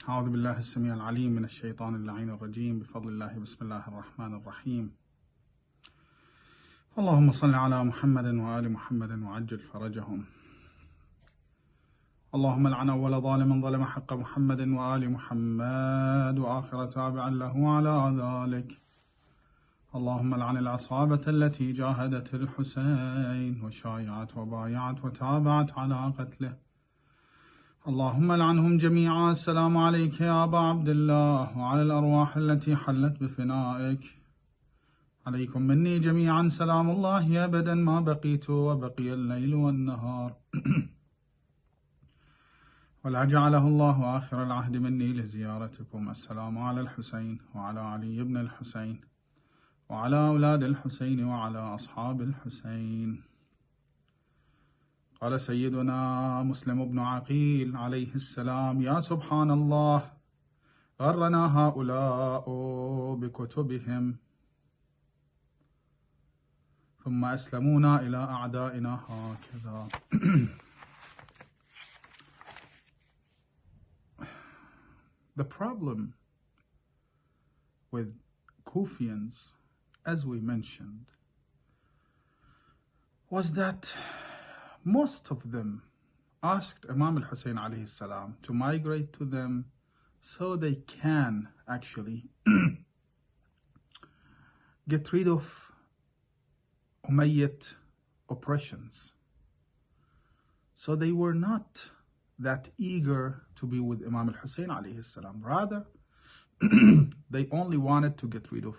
أعوذ بالله السميع العليم من الشيطان اللعين الرجيم بفضل الله بسم الله الرحمن الرحيم. اللهم صل على محمد وآل محمد وعجل فرجهم. اللهم لعن أول ظالم ظلم حق محمد وآل محمد وآخر تابع له على ذلك. اللهم لعن العصابة التي جاهدت الحسين وشايعت وبايعت وتابعت على قتله. اللهم لعنهم جميعا. السلام عليك يا أبا عبد الله وعلى الأرواح التي حلت بفنائك. عليكم مني جميعا سلام الله أبدا ما بقيت وبقي الليل والنهار. ولا جعله الله آخر العهد مني لزيارتكم. السلام على الحسين وعلى علي بن الحسين وعلى أولاد الحسين وعلى أصحاب الحسين. قال سيدنا مسلم بن عقيل عليه السلام: يا سبحان الله، غرنا هؤلاء بكتبهم ثم أسلمونا إلى أعدائنا هكذا. The problem with Kufians, as we mentioned, was that most of them asked Imam al-Hussein alayhi salam to migrate to them so they can actually get rid of Umayyad oppressions. So they were not that eager to be with Imam al-Hussein alayhi salam. Rather, they only wanted to get rid of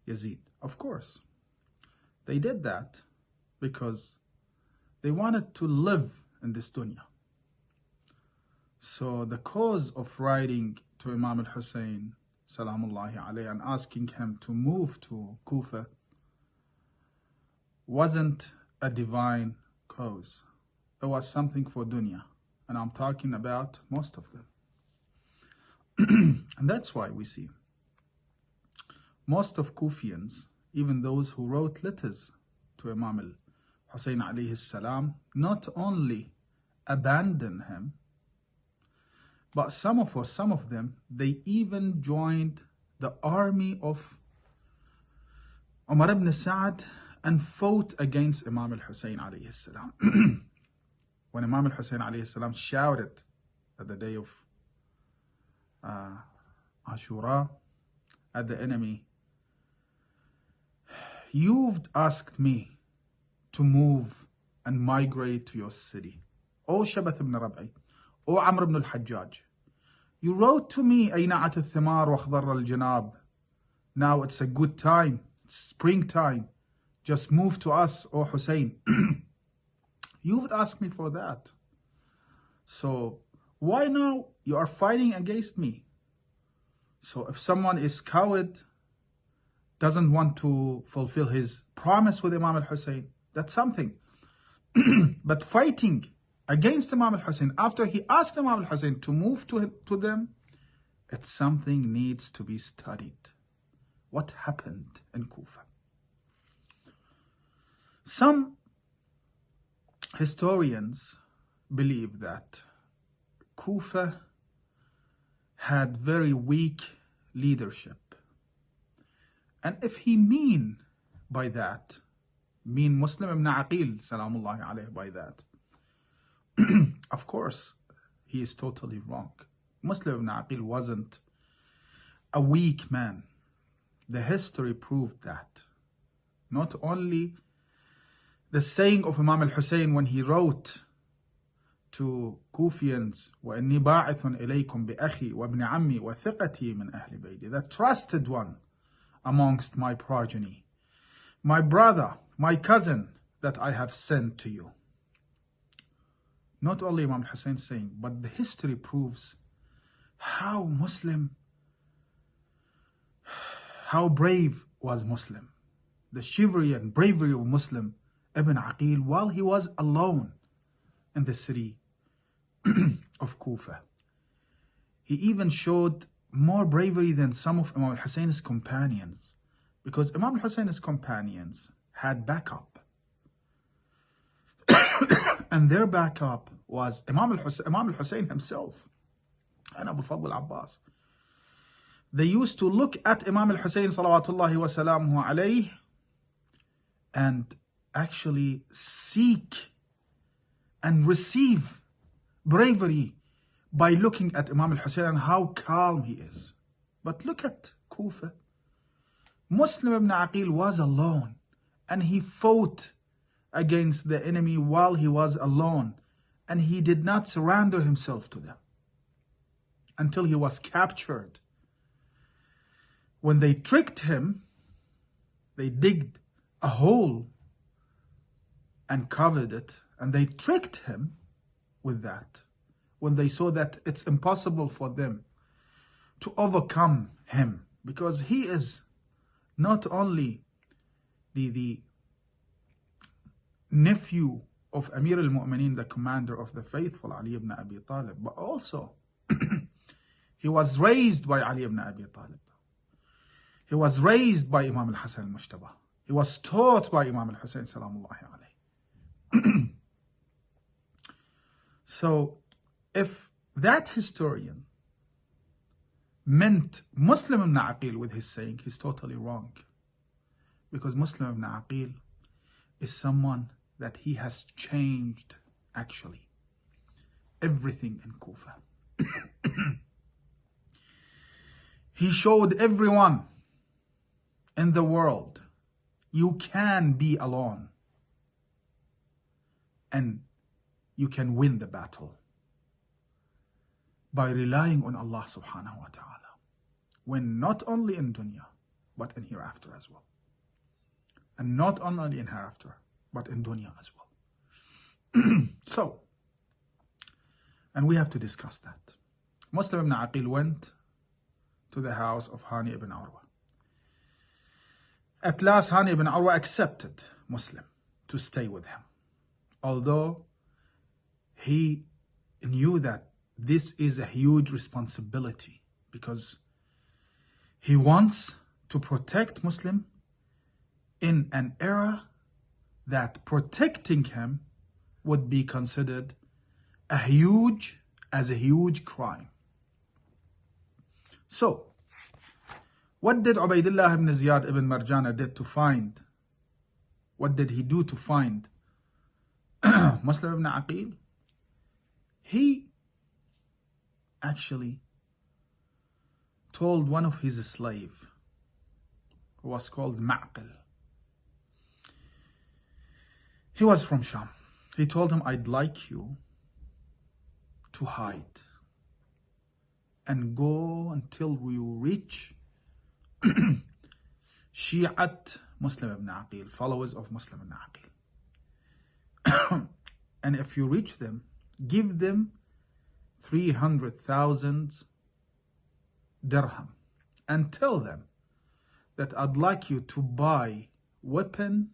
Yazid. Of course, they did that because they wanted to live in this dunya. So the cause of writing to Imam al-Hussein salamullahi alayhi and asking him to move to Kufa wasn't a divine cause. It was something for dunya. And I'm talking about most of them. And that's why we see most of Kufians, even those who wrote letters to Imam al-Hussein alayhi salam, not only abandon him, but some of them, they even joined the army of Umar ibn Sa'd and fought against Imam al-Hussein alayhi salam. When Imam al-Hussein alayhi salam shouted at the day of ASHURA at the enemy, "You've asked me to move and migrate to your city. O Shabath ibn Rab'i, O Amr ibn al-Hajjaj, you wrote to me, Ayna'at al-Thimar wa khadar al-Janab. Now it's a good time, it's springtime. Just move to us, O Hussein. You've asked me for that. So why now you are fighting against me?" So if someone is coward, doesn't want to fulfill his promise with Imam al-Hussein, that's something. But fighting against Imam al-Hussein after he asked Imam al-Hussein to move to them, it's something needs to be studied. What happened in Kufa? Some historians believe that Kufa had very weak leadership. And if he mean Muslim ibn Aqeel salamullahi alayhi by that, of course he is totally wrong. Muslim ibn Aqeel wasn't a weak man. The history proved that. Not only the saying of Imam al-Hussein when he wrote to Kufians, وَإِنِّي بَاعِثٌ إِلَيْكُمْ بِأَخِي وَابْنِ عَمِّي وَثِقَتِي مِنْ أَهْلِ بَيْتِي, the trusted one amongst my progeny, my brother, my cousin that I have sent to you. Not only Imam al-Hussein saying, but the history proves how brave was Muslim. The chivalry and bravery of Muslim Ibn Aqeel while he was alone in the city of Kufa. He even showed more bravery than some of Imam al-Hussein's companions, because Imam al-Hussein's companions had backup. And their backup was Imam al-Hussein himself. and Abu Fadl Abbas. They used to look at Imam al-Hussein salawatullahi wa salamuhu alayhi and actually seek and receive bravery by looking at Imam al-Hussein and how calm he is. But look at Kufa. Muslim ibn Aqeel was alone and he fought against the enemy while he was alone, and he did not surrender himself to them until he was captured. When they tricked him, they digged a hole and covered it, and they tricked him with that. When they saw that it's impossible for them to overcome him, because he is not only the nephew of Amir al-Mu'mineen, the commander of the faithful, Ali ibn Abi Talib, but also he was raised by Ali ibn Abi Talib. He was raised by Imam al-Hasan al-Mujtaba. He was taught by Imam al-Hussein salamullahi alayhi. So if that historian meant Muslim ibn Aqeel with his saying, he's totally wrong. Because Muslim ibn Aqeel is someone that he has changed actually everything in Kufa. He showed everyone in the world, you can be alone and you can win the battle by relying on Allah subhanahu wa ta'ala, when not only in dunya but in hereafter as well, and not only in hereafter but in dunya as well. So, and we have to discuss that. Muslim ibn Aqeel went to the house of Hani ibn Urwa. At last, Hani ibn Urwa accepted Muslim to stay with him, although he knew that this is a huge responsibility, because he wants to protect Muslim in an era that protecting him would be considered a huge crime. So, what did Ubaydullah ibn Ziyad ibn Marjana did to find? What did he do to find Muslim ibn Aqeel? He actually told one of his slaves, who was called Aqeel. He was from Sham. He told him, I'd like you to hide and go until we reach Shi'at Muslim ibn Aqeel, followers of Muslim ibn Aqeel. And if you reach them, give them 300,000 dirham and tell them that I'd like you to buy weapon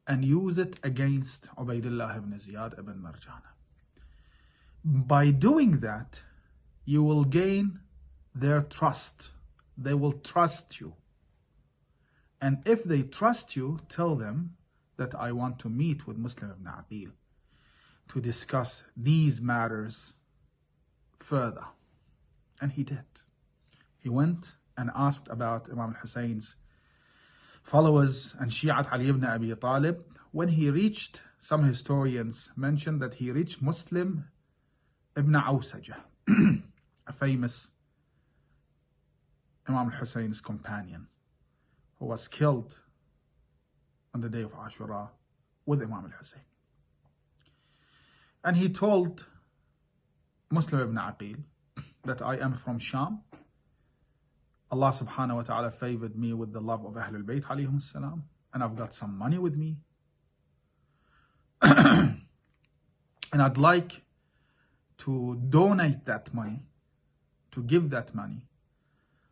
and use it against Ubaydullah ibn Ziyad ibn Marjana. By doing that, you will gain their trust. They will trust you. And if they trust you, tell them that I want to meet with Muslim ibn Aqeel to discuss these matters further. And he did. He went and asked about Imam al-Hussein's followers and Shi'at Ali ibn Abi Talib. When he reached, some historians mention that he reached Muslim ibn Awsajah, a famous Imam al-Hussein's companion, who was killed on the day of ASHURA with Imam al-Hussein. And he told Muslim ibn Aqeel that I am from Sham. Allah subhanahu wa ta'ala favored me with the love of Ahlul Bayt alayhim salam, and I've got some money with me. And I'd like to donate that money, to give that money,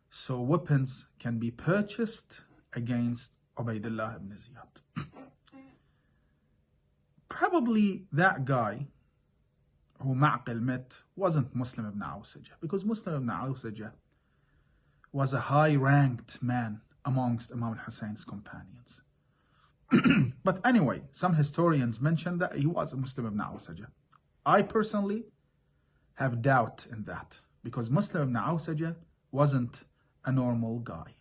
so weapons can be purchased against Ubaydullah ibn Ziyad. Probably that guy who Aqeel met wasn't Muslim ibn Awsajah, because Muslim ibn Awsajah was a high-ranked man amongst Imam al-Hussein's companions. But anyway, some historians mention that he was a Muslim ibn Awsajah. I personally have doubt in that, because Muslim ibn Awsaja wasn't a normal guy.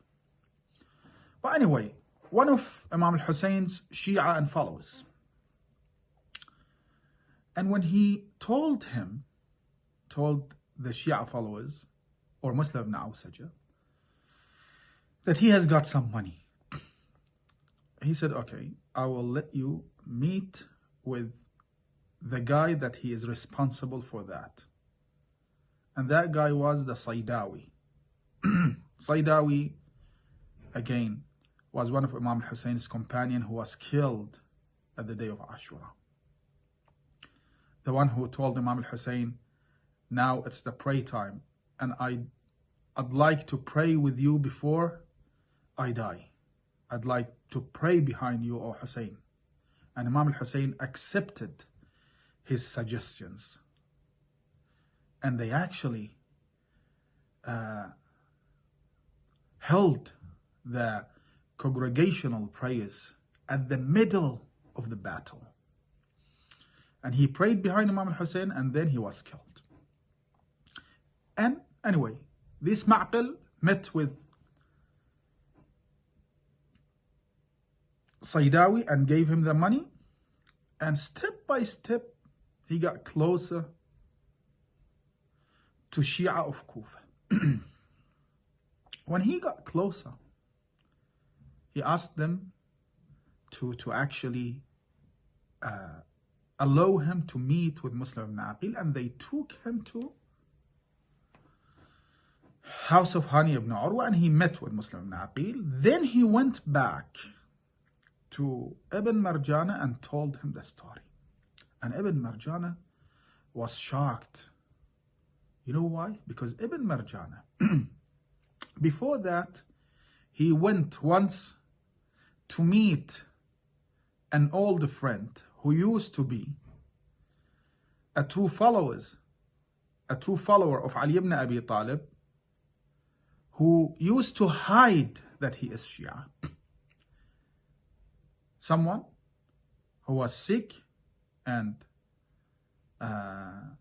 But anyway, one of Imam al-Husayn's Shia and followers, and when he told the Shia followers, or Muslim ibn Awsaja, that he has got some money, he said, okay, I will let you meet with the guy that he is responsible for that. And that guy was the Saydawi. Saydawi, again, was one of Imam al-Husayn's companion who was killed at the day of Ashura. The one who told Imam al-Husayn, now it's the pray time, and I'd like to pray with you before I die. I'd like to pray behind you, O Husayn. And Imam al-Husayn accepted his suggestions. And they actually held the congregational prayers at the middle of the battle. And he prayed behind Imam al-Husayn, and then he was killed. And anyway, this Aqeel met with Saydawi and gave him the money, and step by step he got closer to Shia of Kufa. When he got closer, he asked them to actually allow him to meet with Muslim ibn Aqeel, and they took him to house of Hani ibn Urwa, and he met with Muslim ibn Aqeel. Then he went back to Ibn Marjana and told him the story. And Ibn Marjana was shocked. You know why? Because Ibn Marjana, before that, he went once to meet an old friend who used to be a true follower of Ali ibn Abi Talib, who used to hide that he is Shia. Someone who was sick, and Hani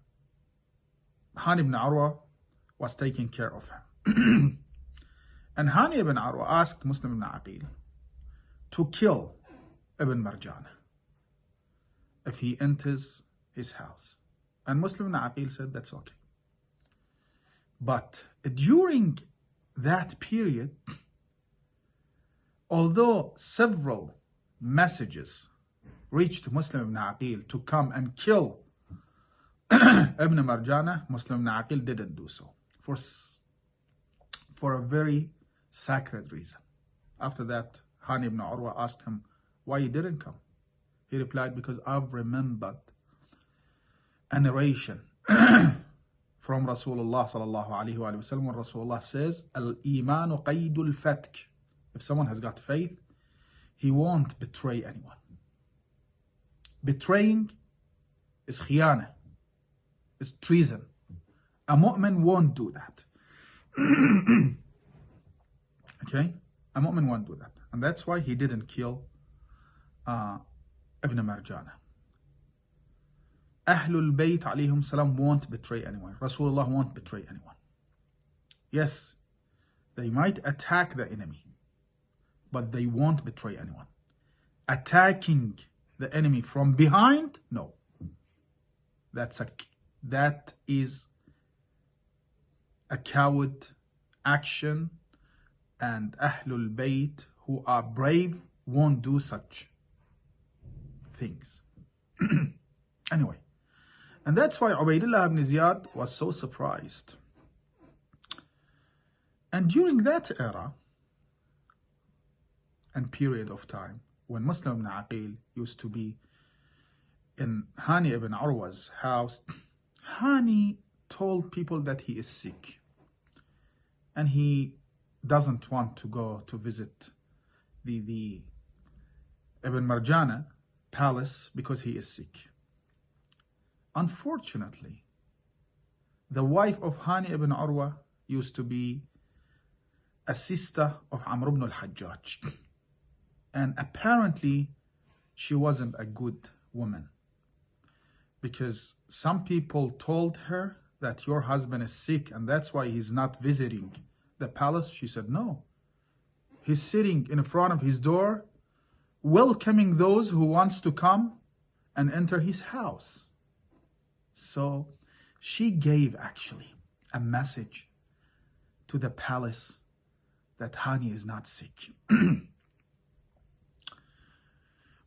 ibn Urwa was taking care of him. And Hani ibn Urwa asked Muslim ibn Aqeel to kill Ibn Marjana if he enters his house. And Muslim ibn Aqeel said, that's okay. But during that period, although several messages reached Muslim ibn Aqeel to come and kill Ibn Marjana, Muslim ibn Aqeel didn't do so for a very sacred reason. After that, Hani ibn Urwa asked him why he didn't come. He replied, because I've remembered a narration from Rasulullah sallallahu alaihi wasallam, when Rasulullah says, "Al-imanu qaydul fatk." If someone has got faith, he won't betray anyone. Betraying is khiyana, is treason. A mu'min won't do that. Okay? A mu'min won't do that. And that's why he didn't kill Ibn Marjana. Ahlul Bayt alayhim salam won't betray anyone. Rasulullah won't betray anyone. Yes, they might attack the enemy, but they won't betray anyone. Attacking the enemy from behind, no. That is a coward action, and Ahlul Bayt, who are brave, won't do such things. Anyway, and that's why Ubaydullah ibn Ziyad was so surprised. And during that era and period of time, when Muslim ibn Aqeel used to be in Hani ibn Urwa's house, Hani told people that he is sick and he doesn't want to go to visit the Ibn Marjana palace because he is sick. Unfortunately, the wife of Hani ibn Urwa used to be a sister of Amr ibn al-Hajjaj. And apparently, she wasn't a good woman, because some people told her that your husband is sick and that's why he's not visiting the palace? She said, no. He's sitting in front of his door, welcoming those who wants to come and enter his house. So she gave actually a message to the palace that Hani is not sick.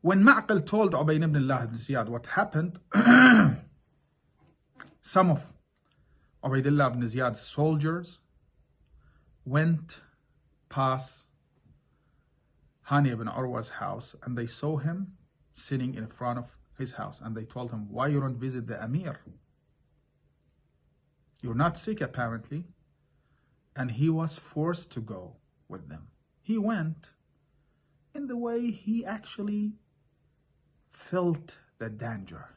When Aqeel told Ubayd ibn Allah ibn Ziyad what happened, some of Ubaydullah ibn Ziyad's soldiers went past Hani ibn Urwa's house and they saw him sitting in front of his house, and they told him, why you don't visit the Amir? You're not sick apparently. And he was forced to go with them. He went in the way he actually felt the danger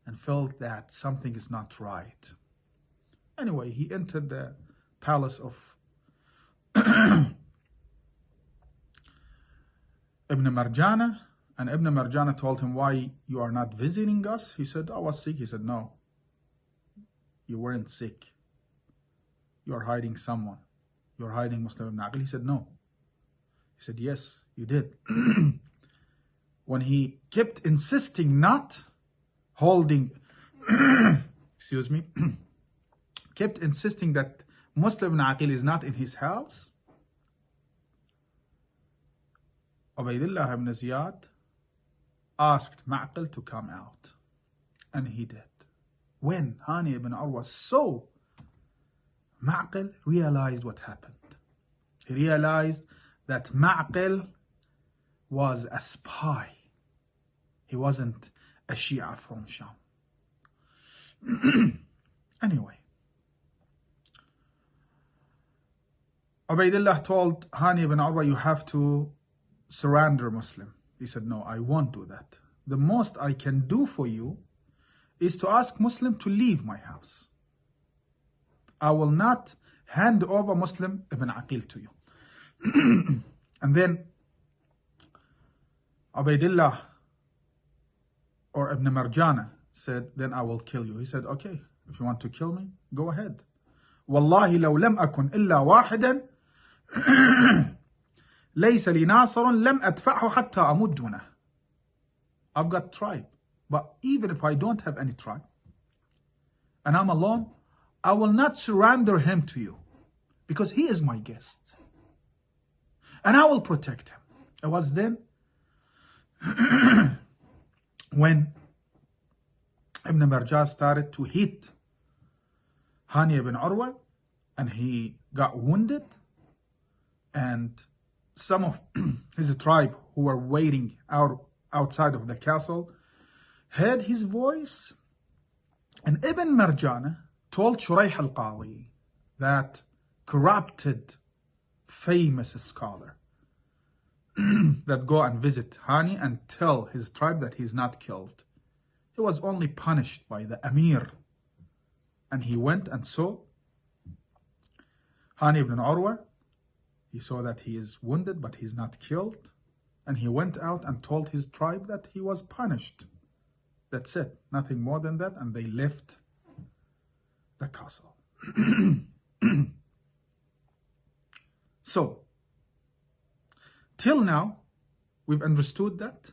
and felt that something is not right. Anyway, he entered the palace of Ibn Marjana, and Ibn Marjana told him, why you are not visiting us? He said, I was sick. He said, no, you weren't sick. You're hiding someone. You're hiding Muslim ibn Aqeel. He said, no. He said, yes, you did. When he kept insisting not holding, excuse me, kept insisting that Muslim ibn Aqeel is not in his house, Ubaydullah ibn Ziyad asked Aqeel to come out. And he did. When Hani ibn Urwa saw Aqeel, realized what happened. He realized that Aqeel was a spy. He wasn't a Shia from Sham. Anyway, Ubaydullah told Hani ibn Urwa, you have to surrender Muslim. He said, no, I won't do that. The most I can do for you is to ask Muslim to leave my house. I will not hand over Muslim ibn Aqeel to you. And then Ubaydullah or Ibn Marjana said, then I will kill you. He said, okay, if you want to kill me, go ahead. Wallahi law lam akun illa wahidan laysa li nasarun lam adfa'hu hatta amud dunah. I've got tribe, but even if I don't have any tribe and I'm alone, I will not surrender him to you because he is my guest. And I will protect him. It was then when Ibn Marjah started to hit Hani ibn Urwa and he got wounded, and some of his tribe who were waiting outside of the castle heard his voice, and Ibn Marjana told Shurayh al-Qadi, that corrupted famous scholar, that go and visit Hani and tell his tribe that he's not killed. He was only punished by the Amir. And he went and saw Hani ibn Urwa. He saw that he is wounded, but he's not killed. And he went out and told his tribe that he was punished. That's it, nothing more than that. And they left the castle. So, till now, we've understood that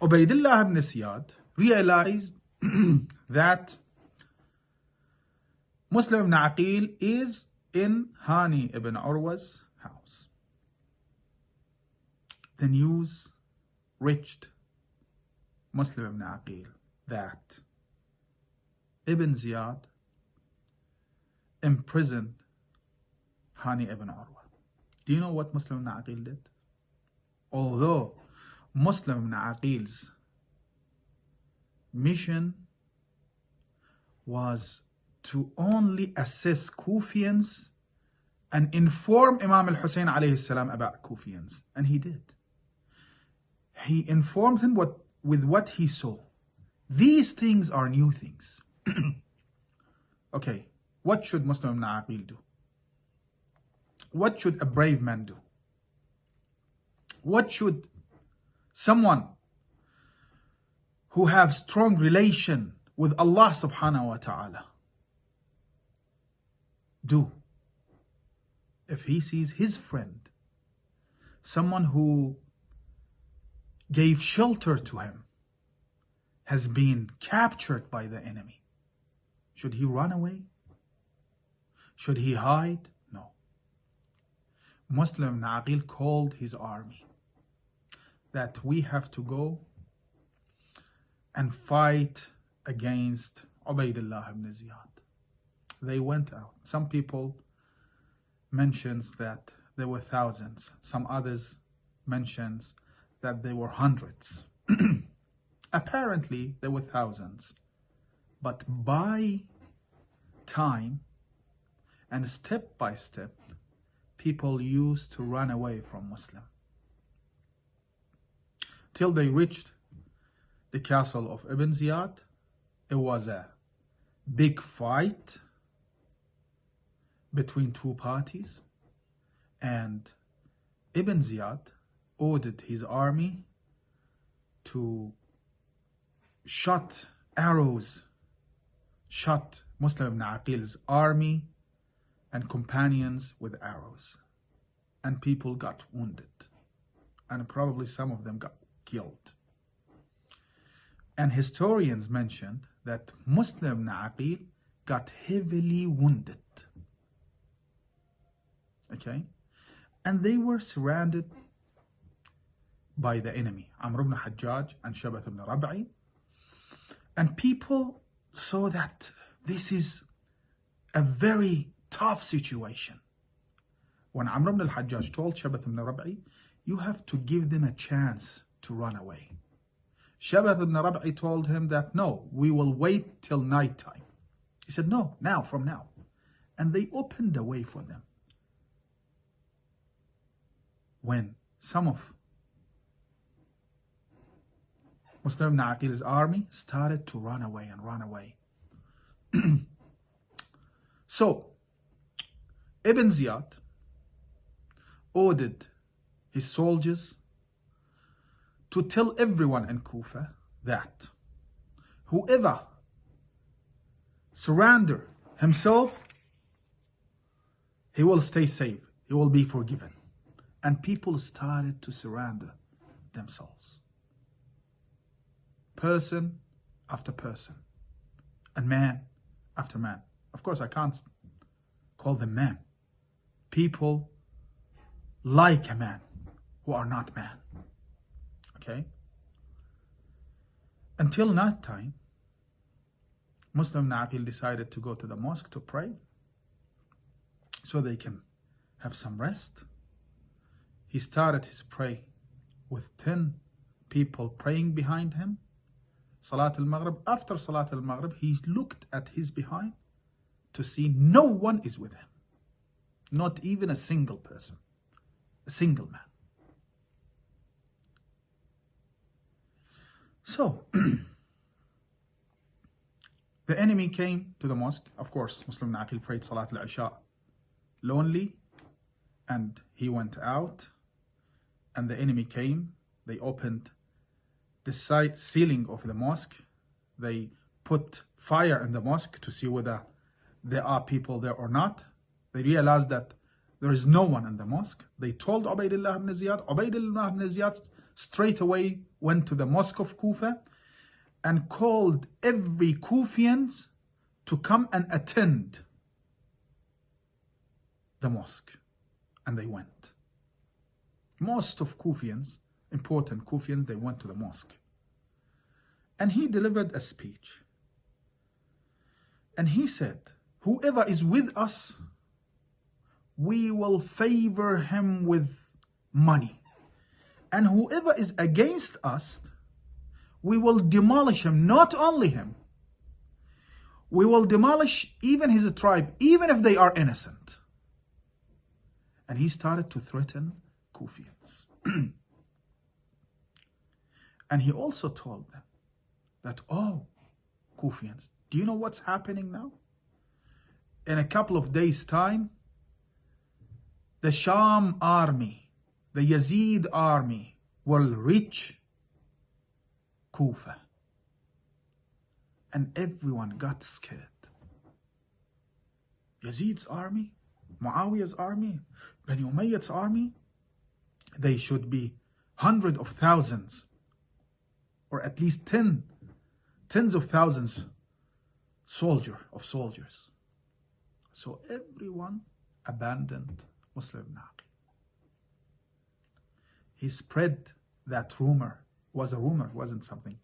Ubaydullah ibn Ziyad realized that Muslim ibn Aqeel is in Hani ibn Urwa's house. The news reached Muslim ibn Aqeel that Ibn Ziyad imprisoned Hani ibn Urwa. Do you know what Muslim ibn Aqeel did? Although Muslim ibn Aqeel's mission was to only assist Kufians and inform Imam al-Hussein alayhi salam about Kufians. And he did. He informed him with what he saw. These things are new things. Okay, what should Muslim ibn Aqeel do? What should a brave man do? What should someone who have strong relation with Allah subhanahu wa ta'ala do if he sees his friend, someone who gave shelter to him, has been captured by the enemy? Should he run away? Should he hide? No. Moslem Aqeel called his army that we have to go and fight against Ubaydullah ibn Ziyad. They went out. Some people mentions that there were thousands. Some others mentions that there were hundreds. Apparently, there were thousands. But by time and step by step, people used to run away from Muslim, till they reached the castle of Ibn Ziyad. It was a big fight between two parties, and Ibn Ziyad ordered his army to shot Muslim ibn Aqeel's army and companions with arrows, and people got wounded, and probably some of them got killed. And historians mentioned that Muslim ibn Aqeel got heavily wounded. Okay, and they were surrounded by the enemy, Amr ibn Hajjaj and Shabat ibn Rab'i, and people saw that this is a very tough situation. When Amr ibn al-Hajjaj told Shabat ibn Rab'i, you have to give them a chance to run away. Shabat ibn Rab'i told him that no, we will wait till night time. He said no, now, from now. And they opened a way for them. When some of Muslim ibn Aqeel's army started to run away and run away. So, Ibn Ziyad ordered his soldiers to tell everyone in Kufa that whoever surrender himself, he will stay safe, he will be forgiven. And people started to surrender themselves, person after person, and man after man. Of course, I can't call them man. People like a man who are not man. Okay? Until night time, Muslim Aqeel decided to go to the mosque to pray so they can have some rest. He started his prayer with 10 people praying behind him. Salat al-Maghrib. After Salat al-Maghrib, he looked at his behind to see no one is with him. Not even a single person. A single man. So, the enemy came to the mosque. Of course, Muslim Aqeel prayed Salat al-Isha lonely, and he went out, and the enemy came. They opened the side ceiling of the mosque. They put fire in the mosque to see whether there are people there or not. They realized that there is no one in the mosque. They told Ubaydullah ibn Ziyad. Ubaydullah ibn Ziyad straight away went to the mosque of Kufa and called every Kufians to come and attend the mosque. And they went. Most of Kufians, important Kufians, they went to the mosque. And he delivered a speech. And he said, whoever is with us, we will favor him with money. And whoever is against us, we will demolish him, not only him. We will demolish even his tribe, even if they are innocent. And he started to threaten Kufians. And he also told them that, oh, Kufians, do you know what's happening now? In a couple of days' time, the Sham army, the Yazid army will reach Kufa. And everyone got scared. Yazid's army, Muawiyah's army, Bani Umayyad's army, they should be hundreds of thousands, or at least tens of thousands soldiers. So everyone abandoned Muslim ibn Aqeel. He spread that rumor. Was a rumor, wasn't something.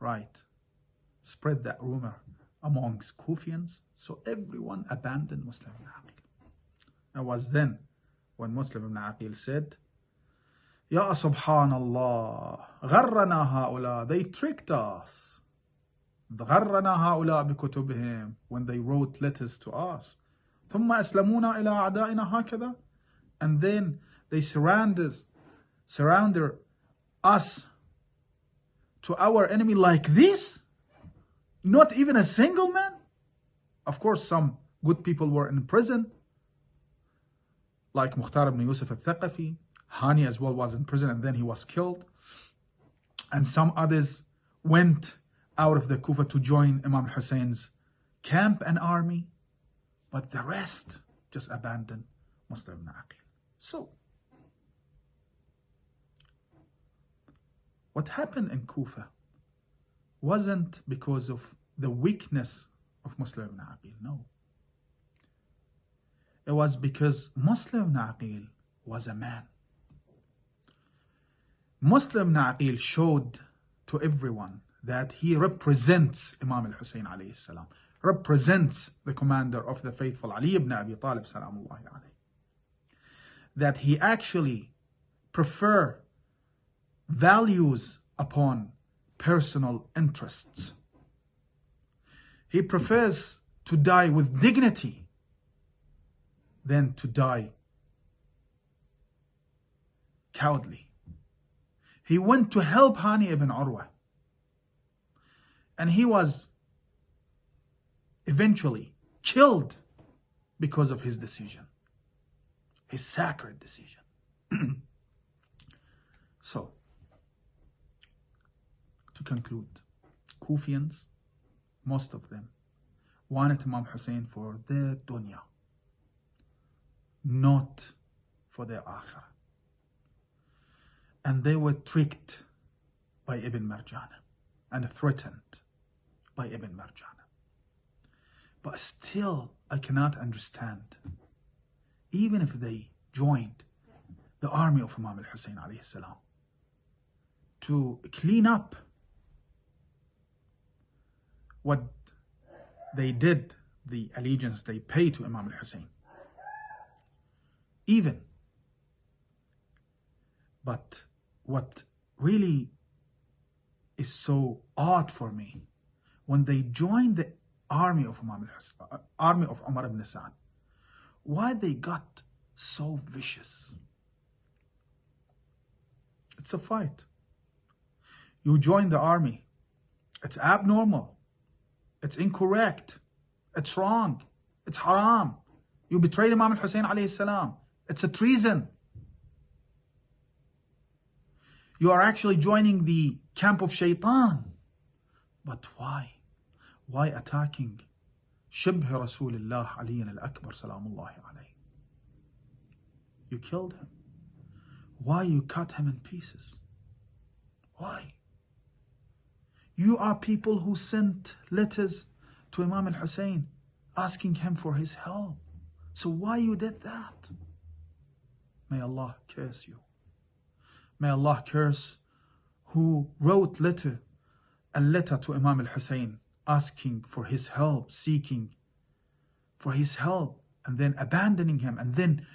Right. Spread that rumor amongst Kufians. So everyone abandoned Muslim ibn Aqeel. It was then when Muslim ibn Aqeel said, Ya subhanallah, غرنا هؤلاء, they tricked us. غرنا هؤلاء بكتبهم, when they wrote letters to us. ثم أسلمونا إلى أعدائنا هكذا, and then they surrounded us to our enemy like this. Not even a single man. Of course, some good people were in prison, like Mukhtar ibn Yusuf al-Thaqafi. Hani as well was in prison, and then he was killed. And some others went out of the Kufa to join Imam Hussein's camp and army. But the rest just abandoned Muslim ibn Aqeel. So, what happened in Kufa wasn't because of the weakness of Muslim ibn Aqeel, no. It was because Muslim ibn Aqeel was a man. Muslim ibn Aqeel showed to everyone that he represents Imam al-Hussein alayhi salam, represents the commander of the faithful Ali ibn Abi Talib salamullahi alayhi. That he actually values upon personal interests. He prefers to die with dignity than to die cowardly. He went to help Hani ibn Urwa, and he was eventually killed because of his decision, his sacred decision. So, to conclude, Kufians, most of them, wanted Imam Hussein for their dunya, not for their akhirah. And they were tricked by Ibn Marjana and threatened by Ibn Marjana. But still, I cannot understand, even if they joined the army of Imam al-Hussein alayhi salam to clean up what they did, the allegiance they paid to Imam al-Hussein. Even. But what really is so odd for me, when they joined the army of Umar ibn Sa'd, why they got so vicious? It's a fight. You join the army. It's abnormal. It's incorrect. It's wrong. It's haram. You betrayed Imam al-Hussein alayhi salam. It's a treason. You are actually joining the camp of shaitan. But why? Why attacking Shibh Rasulullah Ali al-Akbar salamullahi alayhi? You killed him. Why you cut him in pieces? Why? You are people who sent letters to Imam al-Hussein asking him for his help. So why you did that? May Allah curse you. May Allah curse who wrote a letter to Imam al-Hussein asking for his help, seeking for his help, and then abandoning him, and then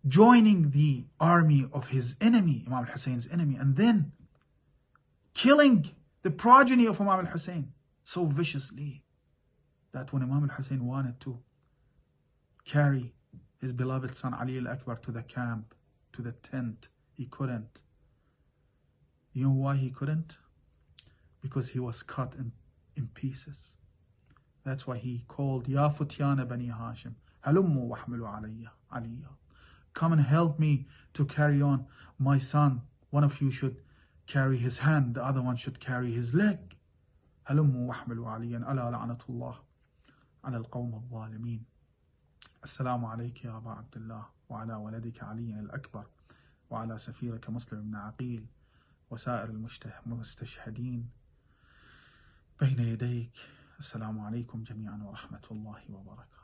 joining the army of his enemy, Imam al-Hussein's enemy, and then killing the progeny of Imam al-Hussein so viciously that when Imam al-Hussein wanted to carry his beloved son Ali al-Akbar to the camp, to the tent, he couldn't. You know why he couldn't? Because he was cut in pieces. That's why he called, Ya Futyana Bani Hashim, Halummu wahmilu aliyya. Come and help me to carry on my son. One of you should carry his hand, the other one should carry his leg. هلموا واحملوا عليا ألا لعنة الله على القوم الظالمين. السلام عليك يا أبا عبد الله، وعلى ولدك علي الأكبر، وعلى سفيرك مسلم بن عقيل، وسائر المستشهدين بين يديك. السلام عليكم جميعا ورحمة الله وبركاته.